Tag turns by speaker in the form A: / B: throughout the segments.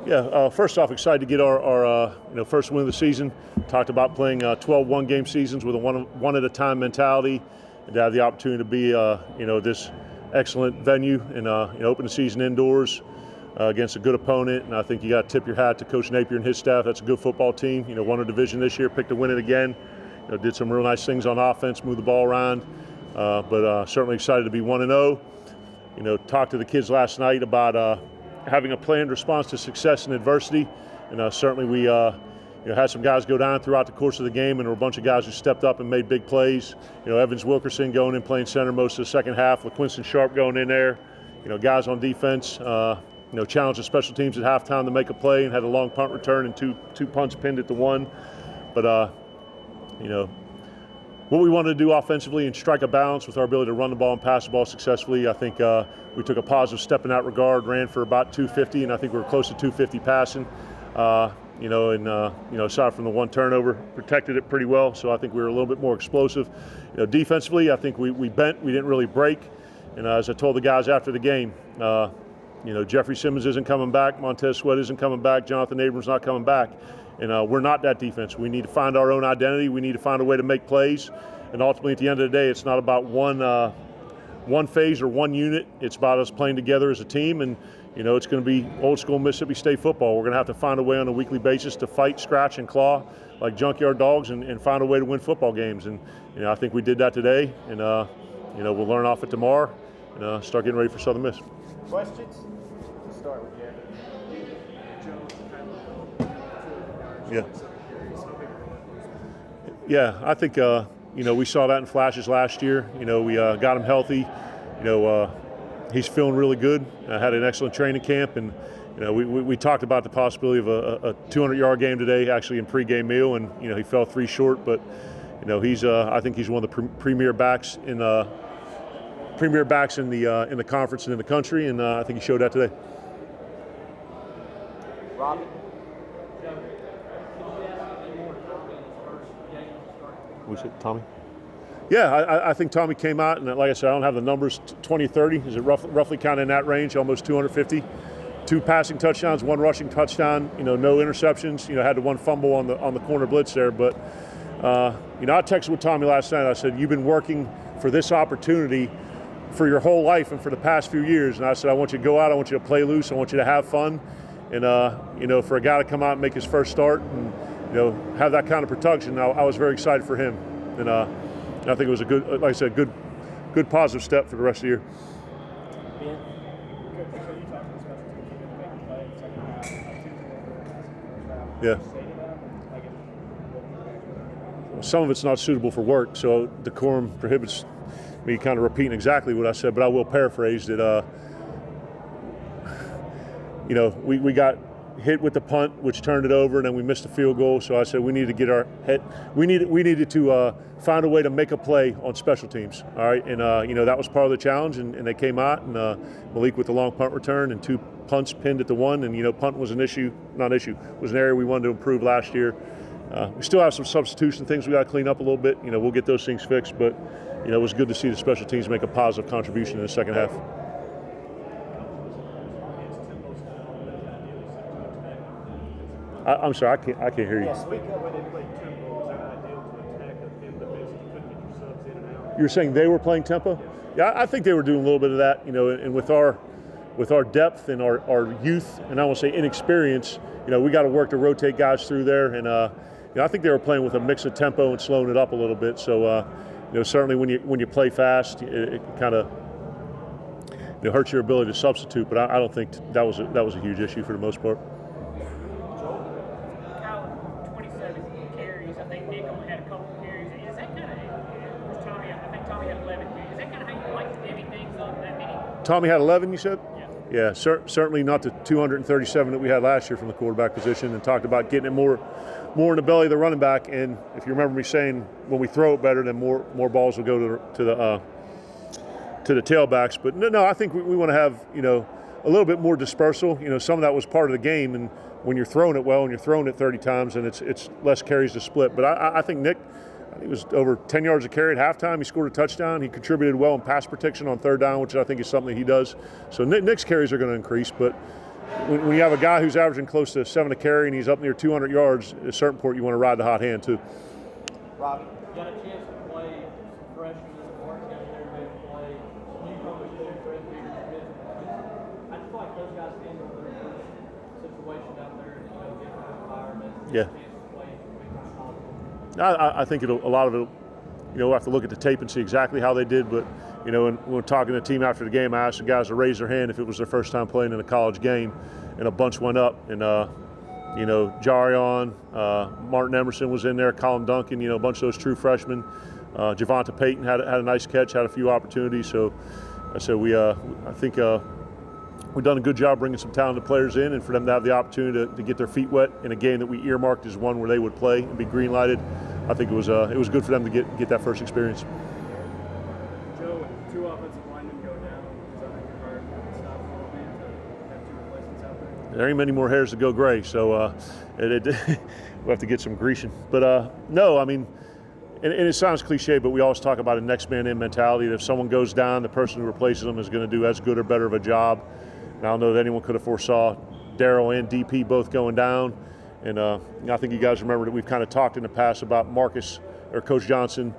A: Yeah, first off, excited to get our first win of the season. Talked about playing 12 one-game seasons with a one-at-a-time mentality, and to have the opportunity to be this excellent venue and open the season indoors against a good opponent. And I think you got to tip your hat to Coach Napier and his staff. That's a good football team. Won a division this year, picked to win it again. Did some real nice things on offense, moved the ball around, but certainly excited to be 1-0. Talked to the kids last night about having a planned response to success and adversity, and certainly we had some guys go down throughout the course of the game, and there were a bunch of guys who stepped up and made big plays. Evans Wilkerson going in playing center most of the second half, LaQuinston Sharp going in there. Guys on defense, challenged the special teams at halftime to make a play and had a long punt return and two punts pinned at the one. But what we wanted to do offensively and strike a balance with our ability to run the ball and pass the ball successfully. I think we took a positive step in that regard, ran for about 250, and I think we were close to 250 passing. Aside from the one turnover, protected it pretty well, so I think we were a little bit more explosive. Defensively, I think we bent, we didn't really break, and as I told the guys after the game, Jeffrey Simmons isn't coming back, Montez Sweat isn't coming back, Jonathan Abrams not coming back. And we're not that defense. We need to find our own identity. We need to find a way to make plays. And ultimately, at the end of the day, it's not about one phase or one unit. It's about us playing together as a team. And, it's going to be old school Mississippi State football. We're going to have to find a way on a weekly basis to fight, scratch, and claw like junkyard dogs and find a way to win football games. And, I think we did that today. And, we'll learn off it tomorrow and start getting ready for Southern Miss.
B: Questions? We'll start with you.
A: Yeah, I think we saw that in flashes last year. We got him healthy. He's feeling really good. Had an excellent training camp, and we talked about the possibility of a 200-yard game today, actually in pregame meal, and he fell 3 short. But I think he's one of the premier backs in the conference and in the country, and I think he showed that today.
B: Robbie.
A: Was it Tommy? Yeah, I think Tommy came out, and like I said, I don't have the numbers, 20, 30. Is it roughly kind of in that range, almost 250? 2 passing touchdowns, 1 rushing touchdown, no interceptions. Had the 1 fumble on the corner blitz there. But, I texted with Tommy last night. I said, you've been working for this opportunity for your whole life and for the past few years. And I said, I want you to go out, I want you to play loose, I want you to have fun. And, for a guy to come out and make his first start and, have that kind of production. I was very excited for him, and I think it was a good, like I said, good positive step for the rest of the year. Yeah. Some of it's not suitable for work, so decorum prohibits me kind of repeating exactly what I said, but I will paraphrase that. We got hit with the punt, which turned it over, and then we missed a field goal. So I said we needed to get our head. We needed to find a way to make a play on special teams. All right, and that was part of the challenge, and they came out, and Malik with the long punt return and 2 punts pinned at the one, and punt was an area we wanted to improve last year. We still have some substitution things we got to clean up a little bit. We'll get those things fixed, but it was good to see the special teams make a positive contribution in the second half. I'm sorry, I can't hear you.
B: Yeah, speak up when they play tempo. Is that ideal to attack them defensively? You couldn't get your subs in and out.
A: You're saying they were playing tempo? Yeah, I think they were doing a little bit of that, and with our depth and our youth, and I won't say inexperience, we got to work to rotate guys through there, and I think they were playing with a mix of tempo and slowing it up a little bit. So, certainly when you play fast, it kind of hurts your ability to substitute. But I don't think that was a huge issue for the most part. Tommy had 11, you said? Yeah, certainly not the 237 that we had last year from the quarterback position, and talked about getting it more in the belly of the running back. And if you remember me saying, when we throw it better, then more balls will go to the tailbacks. But no, I think we want to have a little bit more dispersal. Some of that was part of the game, and when you're throwing it well and you're throwing it 30 times, and it's less carries to split. But I think Nick, he was over 10 yards a carry at halftime. He scored a touchdown. He contributed well in pass protection on 3rd down, which I think is something he does. So Nick's carries are going to increase, but when you have a guy who's averaging close to 7 a carry and he's up near 200 yards, at a certain point you want to ride the hot hand too.
C: Robbie?
B: You got a chance to play some freshmen in the park down there, maybe play newcomers too, Fred Peters, I just feel like those guys handle their first situation out there in a different environment.
A: Yeah.
B: Chance to play big time college.
A: I think a lot of it, we'll have to look at the tape and see exactly how they did, but when we're talking to the team after the game, I asked the guys to raise their hand if it was their first time playing in a college game, and a bunch went up. And Jarion, Martin Emerson was in there, Colin Duncan, a bunch of those true freshmen. Javonta Payton had a nice catch, had a few opportunities. So I said I think we've done a good job bringing some talented players in, and for them to have the opportunity to get their feet wet in a game that we earmarked as one where they would play and be green lighted. I think it was good for them to get that first experience.
B: Joe, 2 offensive linemen go down. Does that make it hard to stop a little bit to have 2 replacements out there?
A: There ain't many more hairs to go gray, so we'll have to get some Grecian. But no, I mean, and it sounds cliche, but we always talk about a next man in mentality. That if someone goes down, the person who replaces them is going to do as good or better of a job. And I don't know that anyone could have foresaw Daryl and DP both going down. And I think you guys remember that we've kind of talked in the past about Marcus or Coach Johnson,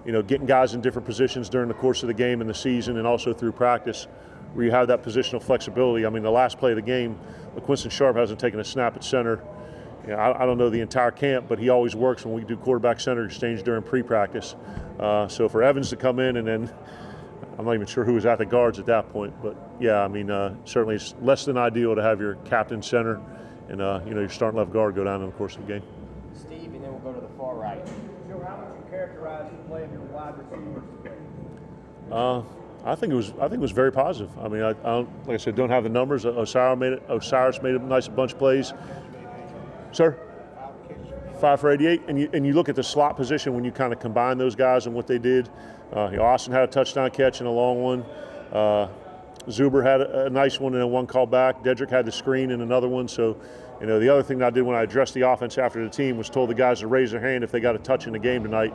A: getting guys in different positions during the course of the game and the season, and also through practice, where you have that positional flexibility. I mean, the last play of the game, Quinton Sharp hasn't taken a snap at center. I don't know the entire camp, but he always works when we do quarterback center exchange during pre-practice. So for Evans to come in, and then I'm not even sure who was at the guards at that point, but yeah, I mean, certainly it's less than ideal to have your captain center and your starting left guard go down in the course of the game.
C: Steve, and then we'll go to the far right.
B: Joe, how would you characterize the play of your wide receivers today?
A: I think it was very positive. I mean, I don't, like I said, don't have the numbers. Osiris made a nice bunch of plays. Sir? 5 for 88, and you look at the slot position when you kind of combine those guys and what they did. Austin had a touchdown catch and a long one. Zuber had a nice one and then one called back. Dedrick had the screen and another one. So, the other thing that I did when I addressed the offense after the team was told the guys to raise their hand if they got a touch in the game tonight.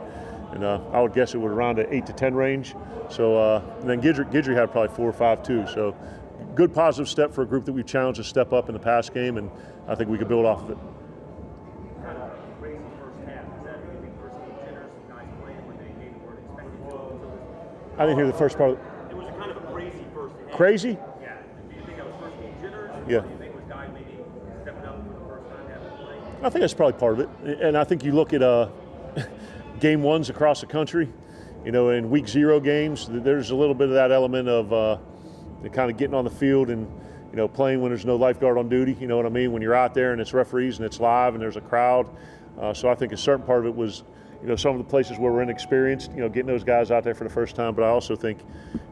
A: And I would guess it would around the 8 to 10 range. So, and then Guidry had probably 4 or 5 too. So, good positive step for a group that we've challenged to step up in the past game, and I think we could build off of it.
B: Kind of crazy first half. Is that anything personally generous of guys playing when they maybe weren't expected to?
A: I didn't hear the first part.
B: It was a kind of a crazy first half.
A: Crazy?
B: Yeah. Do you think that was first game jitters?
A: Yeah.
B: Or do you think it was guys maybe stepping up for the first time having to play?
A: I think that's probably part of it. And I think you look at game ones across the country, in week 0 games, there's a little bit of that element of kind of getting on the field and, playing when there's no lifeguard on duty, you know what I mean? When you're out there and it's referees and it's live and there's a crowd. So I think a certain part of it was, some of the places where we're inexperienced, getting those guys out there for the first time. But I also think,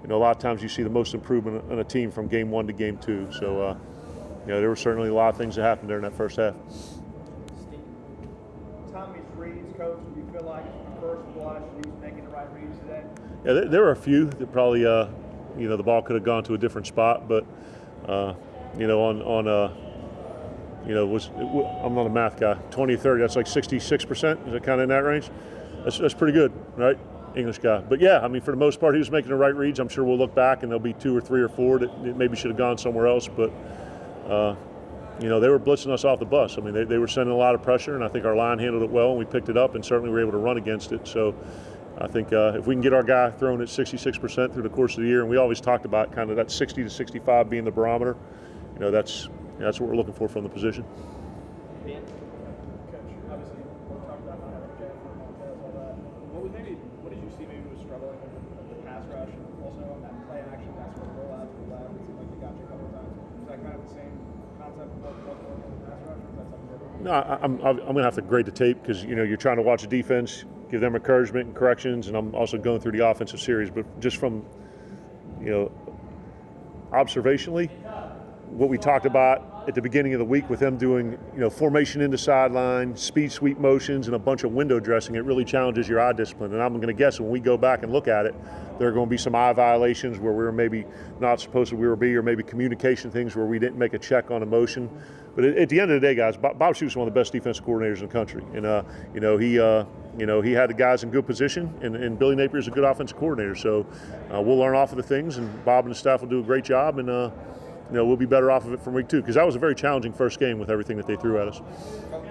A: a lot of times you see the most improvement in a team from game 1 to game 2. So, there were certainly a lot of things that happened during that first half.
B: Tommy's reads, coach, do you feel like at first blush he was making the right reads today?
A: Yeah, there were a few that probably, the ball could have gone to a different spot, but, I'm not a math guy. 20 or 30, that's like 66%. Is it kind of in that range? That's pretty good, right? English guy. But yeah, I mean, for the most part, he was making the right reads. I'm sure we'll look back and there'll be 2 or 3 or 4 that maybe should have gone somewhere else, but. They were blitzing us off the bus. I mean, they were sending a lot of pressure, and I think our line handled it well, and we picked it up, and certainly were able to run against it. So I think if we can get our guy thrown at 66% through the course of the year, and we always talked about kind of that 60 to 65 being the barometer, that's what we're looking for from the position.
C: Ben?
B: Coach, obviously, we're talking about not having Jay for Montez, all that. What did you see maybe was struggling with the pass rush, and also on that play action, that's what roll out to the left, it seemed like they got you a couple of times. Is that kind of the same concept of what's going on in the pass rush, or is that something different?
A: No, I'm going to have to grade the tape because, you're trying to watch the defense, give them encouragement and corrections, and I'm also going through the offensive series. But just from, observationally, what we talked about at the beginning of the week with them doing, formation into sideline, speed sweep motions, and a bunch of window dressing, it really challenges your eye discipline. And I'm going to guess when we go back and look at it, there are going to be some eye violations where we were maybe not supposed to be, or maybe communication things where we didn't make a check on a motion. But at the end of the day, guys, Bob Shoes is one of the best defensive coordinators in the country. And, he had the guys in good position, and Billy Napier is a good offensive coordinator. So we'll learn off of the things, and Bob and the staff will do a great job. And we'll be better off of it from week 2, because that was a very challenging first game with everything that they threw at us.
D: Coach,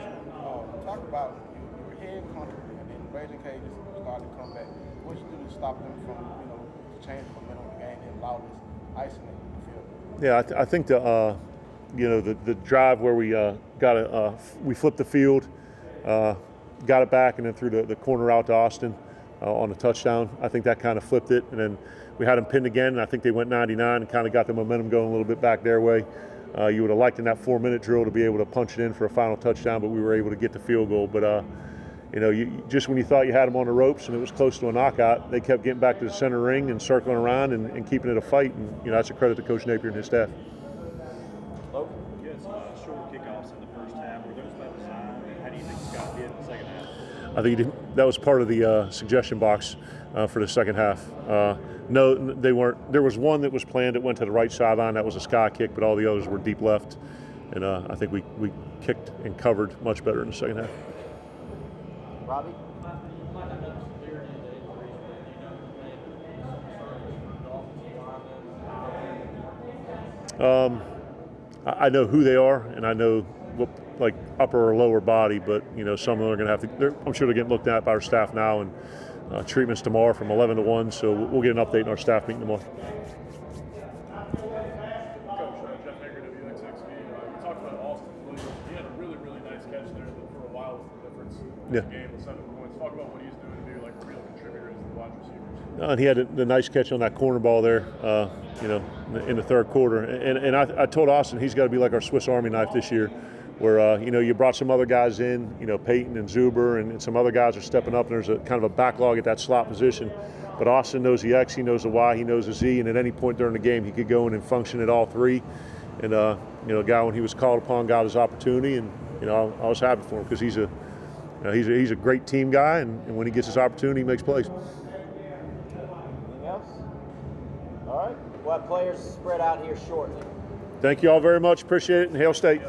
D: talk about you were here in country and then Raising Cages started to come back. What did you do to stop them from, to change the momentum of the game and allow this icing in the field?
A: Yeah, I think the drive where we we flipped the field, got it back, and then threw the corner out to Austin on a touchdown. I think that kind of flipped it, and then we had them pinned again, and I think they went 99 and kind of got the momentum going a little bit back their way. You would have liked in that 4-minute drill to be able to punch it in for a final touchdown, but we were able to get the field goal. But just when you thought you had them on the ropes and it was close to a knockout, they kept getting back to the center ring and circling around and keeping it a fight. And that's a credit to Coach Napier and his staff.
E: You had some short kickoffs in the first half. Were those by design? How do you think Scott did in the second half?
A: I think that was part of the suggestion box for the second half. No, they weren't. There was one that was planned that went to the right sideline. That was a sky kick, but all the others were deep left. And I think we kicked and covered much better in the second half.
C: Robbie?
A: I know who they are, and I know what, like, upper or lower body, but some of them are going to have to. I'm sure they're getting looked at by our staff now, and treatments tomorrow from 11 to 1. So we'll get an update in our staff meeting tomorrow.
B: Coach, Jeff Hager, WXXV. You talked about Austin Williams. He had a really, really nice catch there, but for a while was the difference in the game with 7 points. Talk about what he's doing to be like a real contributor as the wide receivers.
A: And he had the nice catch on that corner ball there, in the third quarter. And I told Austin he's got to be like our Swiss Army knife this year, where you brought some other guys in, Peyton and Zuber, and some other guys are stepping up, and there's a kind of a backlog at that slot position. But Austin knows the X, he knows the Y, he knows the Z, and at any point during the game he could go in and function at all three. And a guy, when he was called upon, got his opportunity, and I was happy for him, because he's a great team guy, and when he gets his opportunity, he makes plays.
C: Anything else? All right. We'll have players spread out here shortly.
A: Thank you all very much. Appreciate it, and Hail State.